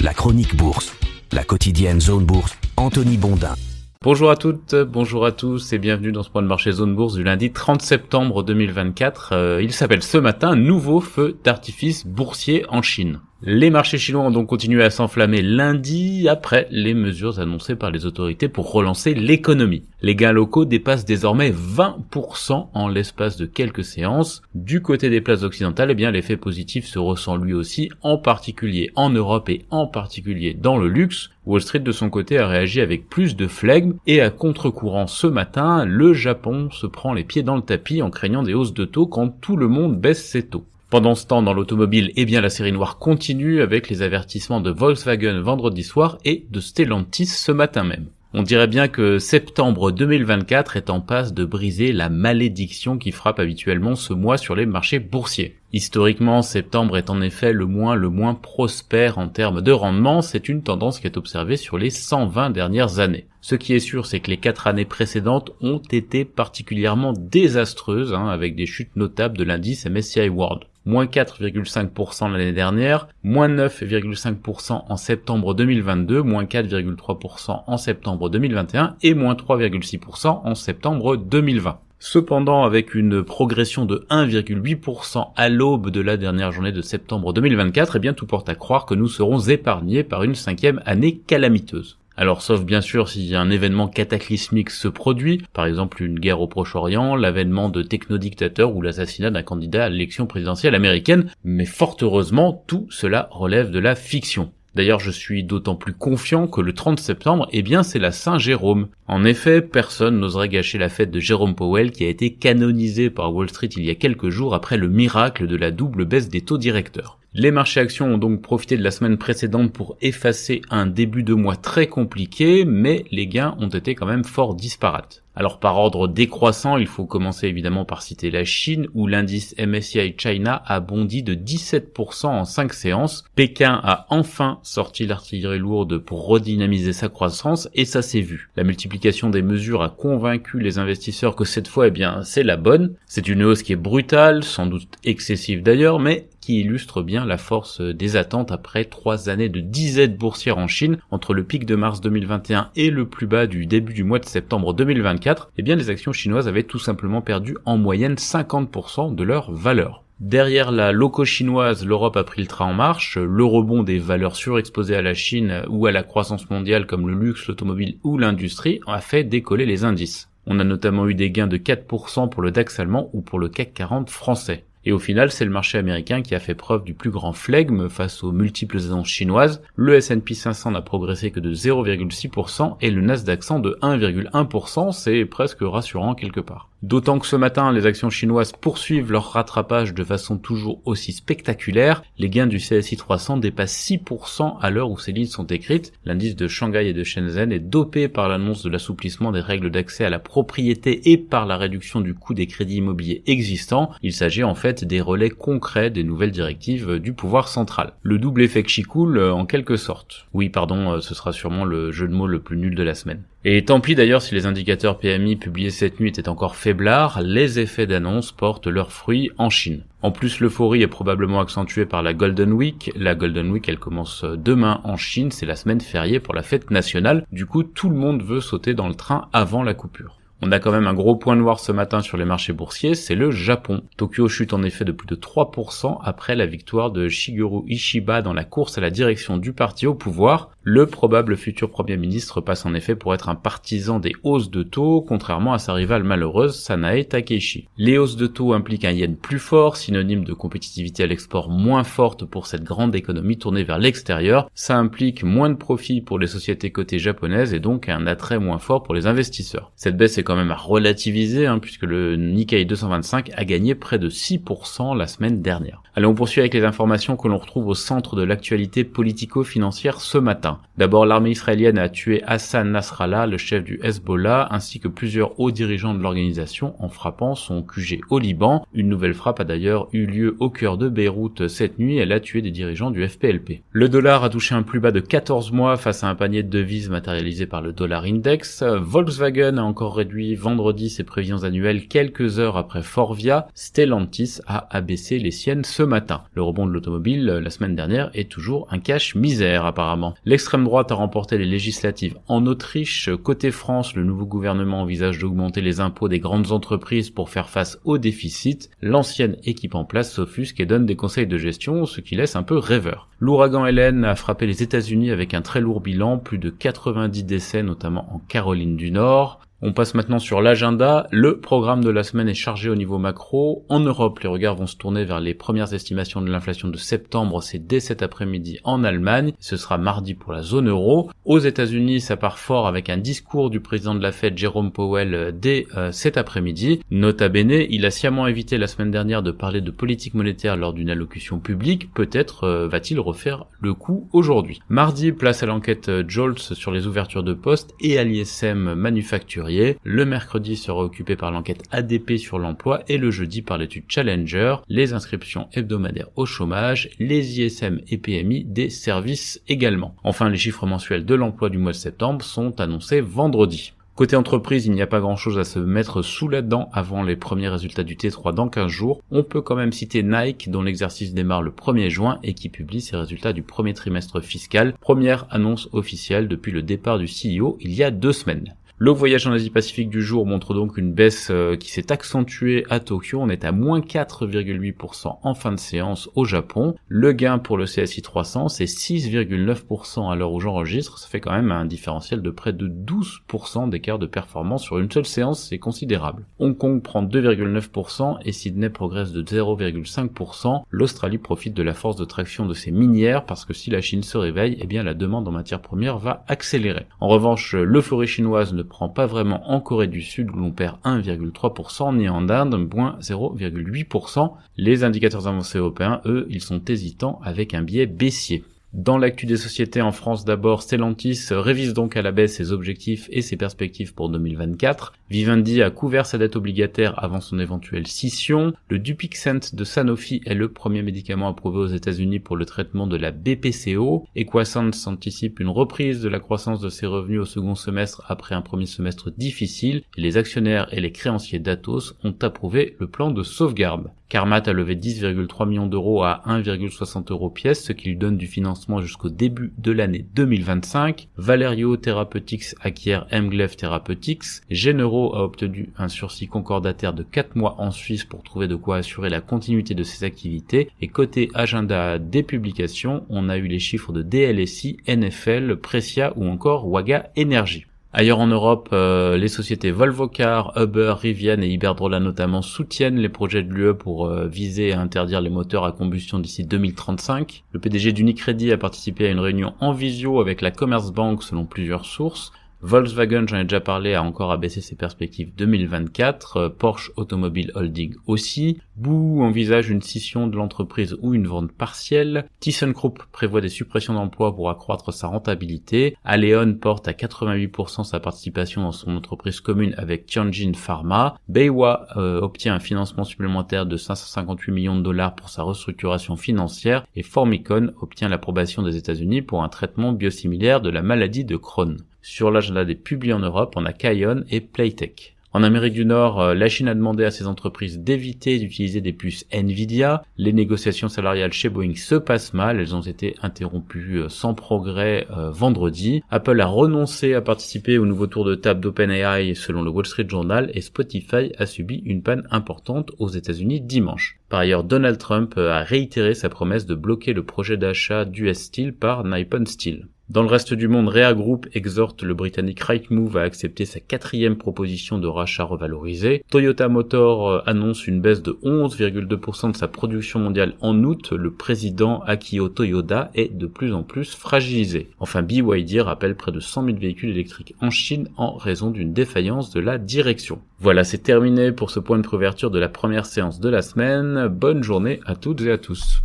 La chronique bourse, la quotidienne Zone Bourse, Anthony Bondin. Bonjour à toutes, bonjour à tous et bienvenue dans ce point de marché Zone Bourse du lundi 30 septembre 2024. Il s'appelle ce matin nouveau feu d'artifice boursier en Chine. Les marchés chinois ont donc continué à s'enflammer lundi après les mesures annoncées par les autorités pour relancer l'économie. Les gains locaux dépassent désormais 20% en l'espace de quelques séances. Du côté des places occidentales, l'effet positif se ressent lui aussi, en particulier en Europe et en particulier dans le luxe. Wall Street de son côté a réagi avec plus de flegme et à contre-courant ce matin, le Japon se prend les pieds dans le tapis en craignant des hausses de taux quand tout le monde baisse ses taux. Pendant ce temps, dans l'automobile, la série noire continue avec les avertissements de Volkswagen vendredi soir et de Stellantis ce matin même. On dirait bien que septembre 2024 est en passe de briser la malédiction qui frappe habituellement ce mois sur les marchés boursiers. Historiquement, septembre est en effet le mois le moins prospère en termes de rendement, c'est une tendance qui est observée sur les 120 dernières années. Ce qui est sûr, c'est que les 4 années précédentes ont été particulièrement désastreuses, avec des chutes notables de l'indice MSCI World. Moins 4,5% l'année dernière, moins 9,5% en septembre 2022, moins 4,3% en septembre 2021 et moins 3,6% en septembre 2020. Cependant, avec une progression de 1,8% à l'aube de la dernière journée de septembre 2024, tout porte à croire que nous serons épargnés par une 5e année calamiteuse. Alors sauf bien sûr si un événement cataclysmique se produit, par exemple une guerre au Proche-Orient, l'avènement de technodictateurs ou l'assassinat d'un candidat à l'élection présidentielle américaine, mais fort heureusement, tout cela relève de la fiction. D'ailleurs, je suis d'autant plus confiant que le 30 septembre, c'est la Saint-Jérôme. En effet, personne n'oserait gâcher la fête de Jérôme Powell qui a été canonisé par Wall Street il y a quelques jours après le miracle de la double baisse des taux directeurs. Les marchés actions ont donc profité de la semaine précédente pour effacer un début de mois très compliqué, mais les gains ont été quand même fort disparates. Alors par ordre décroissant, il faut commencer évidemment par citer la Chine, où l'indice MSCI China a bondi de 17% en 5 séances. Pékin a enfin sorti l'artillerie lourde pour redynamiser sa croissance, et ça s'est vu. La multiplication des mesures a convaincu les investisseurs que cette fois, c'est la bonne. C'est une hausse qui est brutale, sans doute excessive d'ailleurs, mais qui illustre bien la force des attentes après 3 années de disette boursière en Chine. Entre le pic de mars 2021 et le plus bas du début du mois de septembre 2024, les actions chinoises avaient tout simplement perdu en moyenne 50% de leur valeur. Derrière la loco chinoise, l'Europe a pris le train en marche. Le rebond des valeurs surexposées à la Chine ou à la croissance mondiale comme le luxe, l'automobile ou l'industrie a fait décoller les indices. On a notamment eu des gains de 4% pour le DAX allemand ou pour le CAC 40 français. Et au final, c'est le marché américain qui a fait preuve du plus grand flegme face aux multiples annonces chinoises. Le S&P 500 n'a progressé que de 0,6% et le Nasdaq 100 de 1,1%, c'est presque rassurant quelque part. D'autant que ce matin, les actions chinoises poursuivent leur rattrapage de façon toujours aussi spectaculaire. Les gains du CSI 300 dépassent 6% à l'heure où ces lignes sont écrites. L'indice de Shanghai et de Shenzhen est dopé par l'annonce de l'assouplissement des règles d'accès à la propriété et par la réduction du coût des crédits immobiliers existants. Il s'agit en fait des relais concrets des nouvelles directives du pouvoir central. Le double effet Chicoule en quelque sorte. Oui, ce sera sûrement le jeu de mots le plus nul de la semaine. Et tant pis d'ailleurs si les indicateurs PMI publiés cette nuit étaient encore faiblards, les effets d'annonce portent leurs fruits en Chine. En plus, l'euphorie est probablement accentuée par la Golden Week. La Golden Week, elle commence demain en Chine, c'est la semaine fériée pour la fête nationale. Du coup, tout le monde veut sauter dans le train avant la coupure. On a quand même un gros point noir ce matin sur les marchés boursiers, c'est le Japon. Tokyo chute en effet de plus de 3% après la victoire de Shigeru Ishiba dans la course à la direction du parti au pouvoir. Le probable futur Premier ministre passe en effet pour être un partisan des hausses de taux, contrairement à sa rivale malheureuse Sanae Takeishi. Les hausses de taux impliquent un yen plus fort, synonyme de compétitivité à l'export moins forte pour cette grande économie tournée vers l'extérieur. Ça implique moins de profits pour les sociétés cotées japonaises et donc un attrait moins fort pour les investisseurs. Cette baisse est quand même à relativiser, puisque le Nikkei 225 a gagné près de 6% la semaine dernière. Allez, on poursuit avec les informations que l'on retrouve au centre de l'actualité politico-financière ce matin. D'abord, l'armée israélienne a tué Hassan Nasrallah, le chef du Hezbollah, ainsi que plusieurs hauts dirigeants de l'organisation en frappant son QG au Liban. Une nouvelle frappe a d'ailleurs eu lieu au cœur de Beyrouth cette nuit, elle a tué des dirigeants du FPLP. Le dollar a touché un plus bas de 14 mois face à un panier de devises matérialisé par le dollar index. Volkswagen a encore réduit vendredi ses prévisions annuelles quelques heures après Forvia. Stellantis a abaissé les siennes ce matin. Le rebond de l'automobile la semaine dernière est toujours un cache-misère apparemment. L'extrême droite a remporté les législatives en Autriche. Côté France, le nouveau gouvernement envisage d'augmenter les impôts des grandes entreprises pour faire face au déficit. L'ancienne équipe en place s'offusque et donne des conseils de gestion, ce qui laisse un peu rêveur. L'ouragan Hélène a frappé les États-Unis avec un très lourd bilan, plus de 90 décès notamment en Caroline du Nord. On passe maintenant sur l'agenda. Le programme de la semaine est chargé au niveau macro. En Europe, les regards vont se tourner vers les premières estimations de l'inflation de septembre. C'est dès cet après-midi en Allemagne. Ce sera mardi pour la zone euro. Aux États-Unis, ça part fort avec un discours du président de la Fed, Jerome Powell, dès cet après-midi. Nota bene, il a sciemment évité la semaine dernière de parler de politique monétaire lors d'une allocution publique. Peut-être va-t-il refaire le coup aujourd'hui. Mardi, place à l'enquête Jolts sur les ouvertures de postes et à l'ISM manufacturier. Le mercredi sera occupé par l'enquête ADP sur l'emploi et le jeudi par l'étude Challenger, les inscriptions hebdomadaires au chômage, les ISM et PMI des services également. Enfin, les chiffres mensuels de l'emploi du mois de septembre sont annoncés vendredi. Côté entreprise, il n'y a pas grand chose à se mettre sous la dent avant les premiers résultats du T3 dans 15 jours. On peut quand même citer Nike, dont l'exercice démarre le 1er juin et qui publie ses résultats du premier trimestre fiscal. Première annonce officielle depuis le départ du CEO il y a 2 semaines. Le voyage en Asie-Pacifique du jour montre donc une baisse qui s'est accentuée à Tokyo. On est à moins 4,8% en fin de séance au Japon. Le gain pour le CSI 300, c'est 6,9% à l'heure où j'enregistre. Ça fait quand même un différentiel de près de 12% d'écart de performance sur une seule séance, c'est considérable. Hong Kong prend 2,9% et Sydney progresse de 0,5%. L'Australie profite de la force de traction de ses minières parce que si la Chine se réveille, eh bien la demande en matières premières va accélérer. En revanche, l'euphorie chinoise ne prend pas vraiment en Corée du Sud où l'on perd 1,3%, ni en Inde, moins 0,8%. Les indicateurs avancés européens, eux, ils sont hésitants avec un biais baissier. Dans l'actu des sociétés en France d'abord, Stellantis révise donc à la baisse ses objectifs et ses perspectives pour 2024. Vivendi a couvert sa dette obligataire avant son éventuelle scission. Le Dupixent de Sanofi est le premier médicament approuvé aux États-Unis pour le traitement de la BPCO. Equasens anticipe une reprise de la croissance de ses revenus au second semestre après un premier semestre difficile. Et les actionnaires et les créanciers d'Atos ont approuvé le plan de sauvegarde. Carmat a levé 10,3 millions d'euros à 1,60 € pièce, ce qui lui donne du financement jusqu'au début de l'année 2025. Valerio Therapeutics acquiert Mglev Therapeutics. Généraux a obtenu un sursis concordataire de 4 mois en Suisse pour trouver de quoi assurer la continuité de ses activités. Et côté agenda des publications, on a eu les chiffres de DLSI, NFL, Precia ou encore Waga Energy. Ailleurs en Europe, les sociétés Volvo Cars, Uber, Rivian et Iberdrola notamment soutiennent les projets de l'UE pour viser à interdire les moteurs à combustion d'ici 2035. Le PDG d'Unicredit a participé à une réunion en visio avec la Commerzbank selon plusieurs sources. Volkswagen, j'en ai déjà parlé, a encore abaissé ses perspectives 2024, Porsche Automobile Holding aussi. Boo envisage une scission de l'entreprise ou une vente partielle. ThyssenKrupp prévoit des suppressions d'emplois pour accroître sa rentabilité. Aleon porte à 88% sa participation dans son entreprise commune avec Tianjin Pharma. Baiwa obtient un financement supplémentaire de 558 millions de dollars pour sa restructuration financière. Et Formycon obtient l'approbation des États-Unis pour un traitement biosimilaire de la maladie de Crohn. Sur l'agenda des publis en Europe, on a Kion et Playtech. En Amérique du Nord, la Chine a demandé à ses entreprises d'éviter d'utiliser des puces Nvidia. Les négociations salariales chez Boeing se passent mal, elles ont été interrompues sans progrès vendredi. Apple a renoncé à participer au nouveau tour de table d'OpenAI selon le Wall Street Journal et Spotify a subi une panne importante aux États-Unis dimanche. Par ailleurs, Donald Trump a réitéré sa promesse de bloquer le projet d'achat d'US Steel par Nippon Steel. Dans le reste du monde, Rea Group exhorte le Britannique Rightmove à accepter sa 4e proposition de rachat revalorisée. Toyota Motor annonce une baisse de 11,2% de sa production mondiale en août. Le président Akio Toyoda est de plus en plus fragilisé. Enfin, BYD rappelle près de 100 000 véhicules électriques en Chine en raison d'une défaillance de la direction. Voilà, c'est terminé pour ce point de préouverture de la première séance de la semaine. Bonne journée à toutes et à tous.